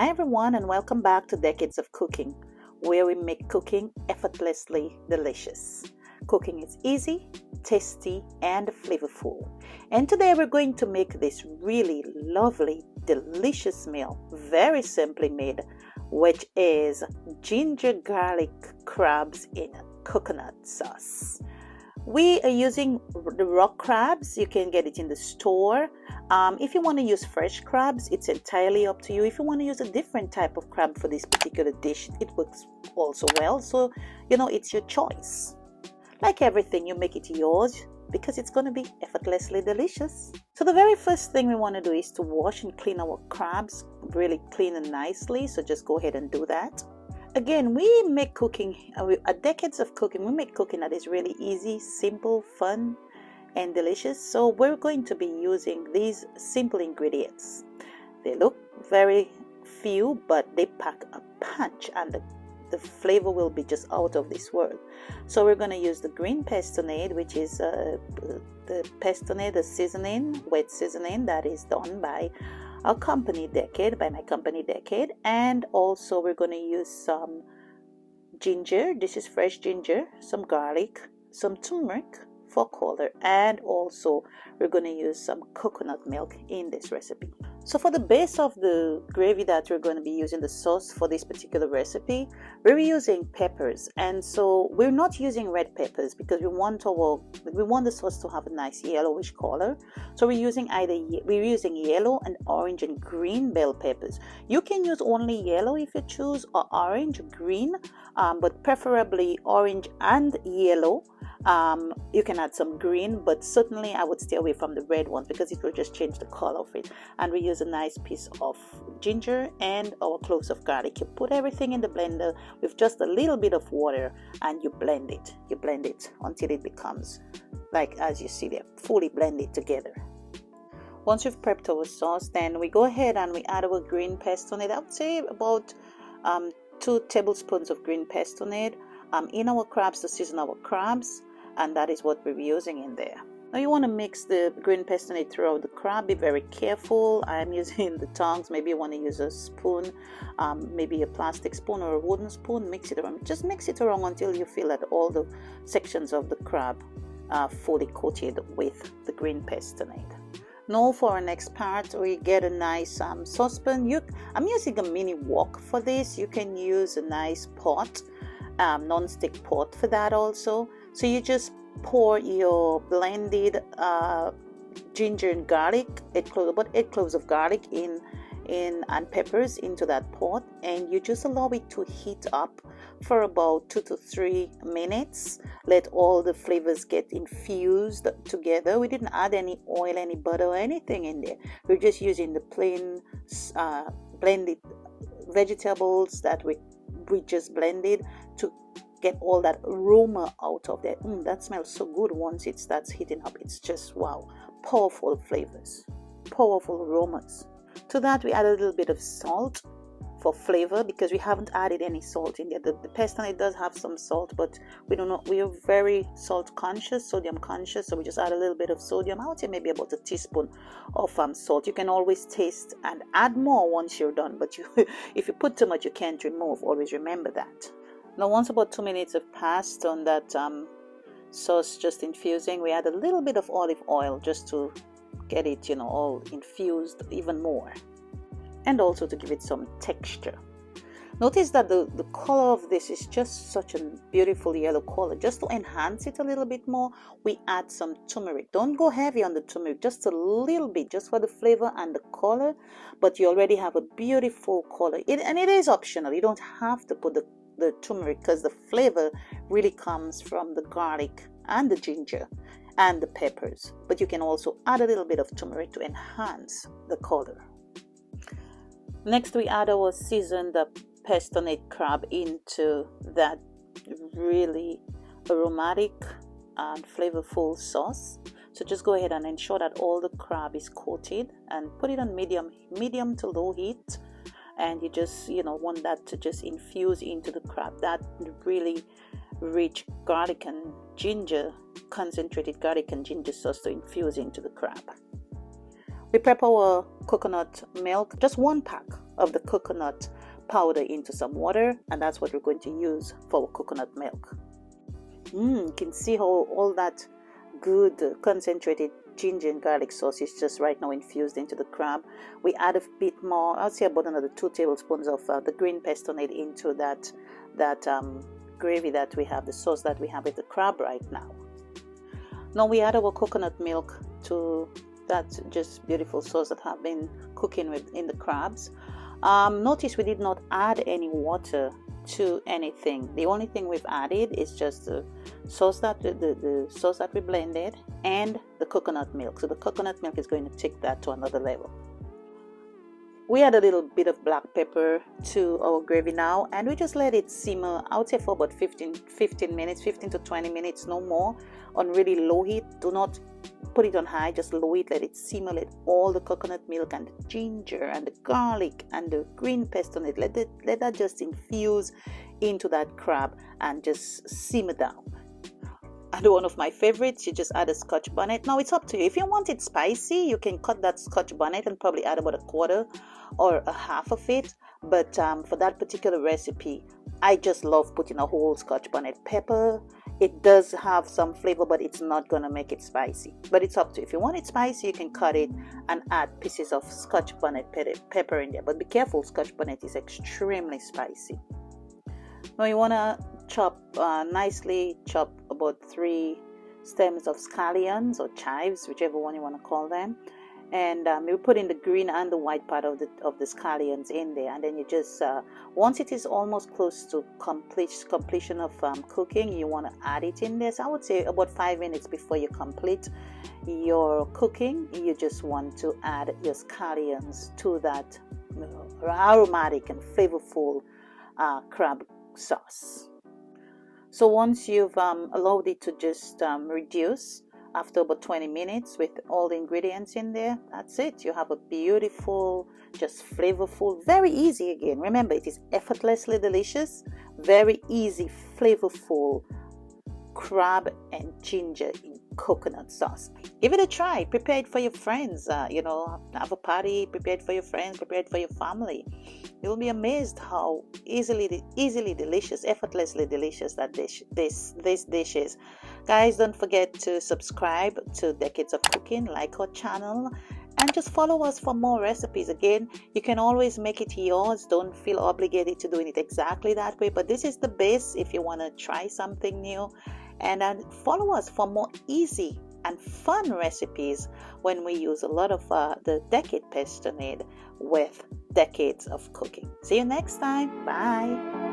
Hi everyone, and welcome back to Decades of Cooking, where we make cooking effortlessly delicious. Cooking is easy, tasty, and flavorful. And today we're going to make this really lovely, delicious meal, very simply made, which is ginger garlic crabs in coconut sauce. We are using the raw crabs. You can get it in the store. If you want to use fresh crabs, it's entirely up to you. If you want to use a different type of crab for this particular dish, it works also well. So, it's your choice. Like everything, you make it yours because it's going to be effortlessly delicious. So the very first thing we want to do is to wash and clean our crabs really clean and nicely. So just go ahead and do that. Again, we make cooking, at Decades of Cooking, we make cooking that is really easy, simple, fun, and delicious. So we're going to be using these simple ingredients. They look very few, but they pack a punch, and the flavor will be just out of this world. So we're going to use the green pestonade, which is the pestonade, the seasoning, wet seasoning that is done by our company Dekkade, by my company Dekkade. And also we're going to use some ginger. This is fresh ginger, some garlic, some turmeric for color, and also we're going to use some coconut milk in this recipe. So for the base of the gravy that we're going to be using, the sauce for this particular recipe, we're using peppers. And so we're not using red peppers because we want the sauce to have a nice yellowish color. So we're using yellow and orange and green bell peppers. You can use only yellow if you choose, or orange, green, but preferably orange and yellow. You can add some green, but certainly I would stay away from the red ones because it will just change the color of it. And we use a nice piece of ginger and our cloves of garlic. You put everything in the blender with just a little bit of water and you blend it. You blend it until it becomes like, as you see there, fully blended together. Once you've prepped our sauce, then we go ahead and we add our green pestonade. I would say about 2 tablespoons of green pestonade in our crabs to season our crabs, and that is what we're using in there. Now you want to mix the green pestonade throughout the crab. Be very careful. I'm using the tongs. Maybe you want to use a spoon, maybe a plastic spoon or a wooden spoon. Mix it around. Just mix it around until you feel that all the sections of the crab are fully coated with the green pestonade. Now for our next part, we get a nice saucepan. I'm using a mini wok for this. You can use a nice pot, non-stick pot for that also. So you just pour your blended ginger and garlic, about 8 cloves of garlic and peppers into that pot, and you just allow it to heat up for about 2 to 3 minutes. Let all the flavors get infused together. We didn't add any oil, any butter, or anything in there. We're just using the plain blended vegetables that we just blended to get all that aroma out of that. That smells so good once it starts heating up. It's just wow, powerful flavors, powerful aromas. To that we add a little bit of salt for flavor because we haven't added any salt in there. The pestonade does have some salt, but we are very salt conscious, sodium conscious, so we just add a little bit of sodium. I would say maybe about a teaspoon of salt. You can always taste and add more once you're done, but if you put too much you can't remove. Always remember that. Now once about 2 minutes have passed on that sauce just infusing, we add a little bit of olive oil just to get it all infused even more, and also to give it some texture. Notice that the color of this is just such a beautiful yellow color. Just to enhance it a little bit more, we add some turmeric. Don't go heavy on the turmeric, just a little bit, just for the flavor and the color, but you already have a beautiful color. And it is optional. You don't have to put the turmeric because the flavor really comes from the garlic and the ginger and the peppers, but you can also add a little bit of turmeric to enhance the color. Next we add our seasoned pestonade crab into that really aromatic and flavorful sauce. So just go ahead and ensure that all the crab is coated and put it on medium to low heat. And you just want that to just infuse into the crab, that really rich garlic and ginger, concentrated garlic and ginger sauce to infuse into the crab. We prep our coconut milk, just 1 pack of the coconut powder into some water, and that's what we're going to use for our coconut milk. You can see how all that good concentrated ginger and garlic sauce is just right now infused into the crab. We add a bit more, I'll say about another 2 tablespoons of the green pestonade into that gravy that we have, the sauce that we have with the crab right now. Now we add our coconut milk to that just beautiful sauce that have been cooking with in the crabs. Notice we did not add any water to anything. The only thing we've added is just the sauce that the sauce that we blended and the coconut milk. So the coconut milk is going to take that to another level. We add a little bit of black pepper to our gravy now, and we just let it simmer, I would say for about 15 to 20 minutes, no more, on really low heat. Do not put it on high, just low heat, let it simmer, let all the coconut milk and the ginger and the garlic and the green pestonade, let that just infuse into that crab and just simmer down. And one of my favorites, you just add a scotch bonnet. Now it's up to you. If you want it spicy, you can cut that scotch bonnet and probably add about 1/4 or 1/2 of it. But for that particular recipe, I just love putting a whole scotch bonnet pepper. It does have some flavor, but it's not going to make it spicy. But it's up to you. If you want it spicy, you can cut it and add pieces of scotch bonnet pepper in there. But be careful, scotch bonnet is extremely spicy. Now you want to nicely chop about 3 stems of scallions or chives, whichever one you want to call them, and you put in the green and the white part of the scallions in there, and then you just once it is almost close to completion of cooking, you want to add it in there. So I would say about 5 minutes before you complete your cooking, you just want to add your scallions to that aromatic and flavorful crab sauce. So once you've allowed it to just reduce after about 20 minutes with all the ingredients in there, that's it. You have a beautiful, just flavorful, very easy again. Remember, it is effortlessly delicious, very easy, flavorful crab and ginger in coconut sauce. Give it a try. Prepare it for your friends. Have a party. Prepare it for your friends. Prepare it for your family. You'll be amazed how easily delicious, effortlessly delicious that this dish is. Guys, don't forget to subscribe to Dekkades of Cooking, like our channel, and just follow us for more recipes. Again, you can always make it yours. Don't feel obligated to doing it exactly that way, but this is the base if you want to try something new. And follow us for more easy and fun recipes when we use a lot of the Dekkade pestonade with Dekkades of Cooking. See you next time. Bye.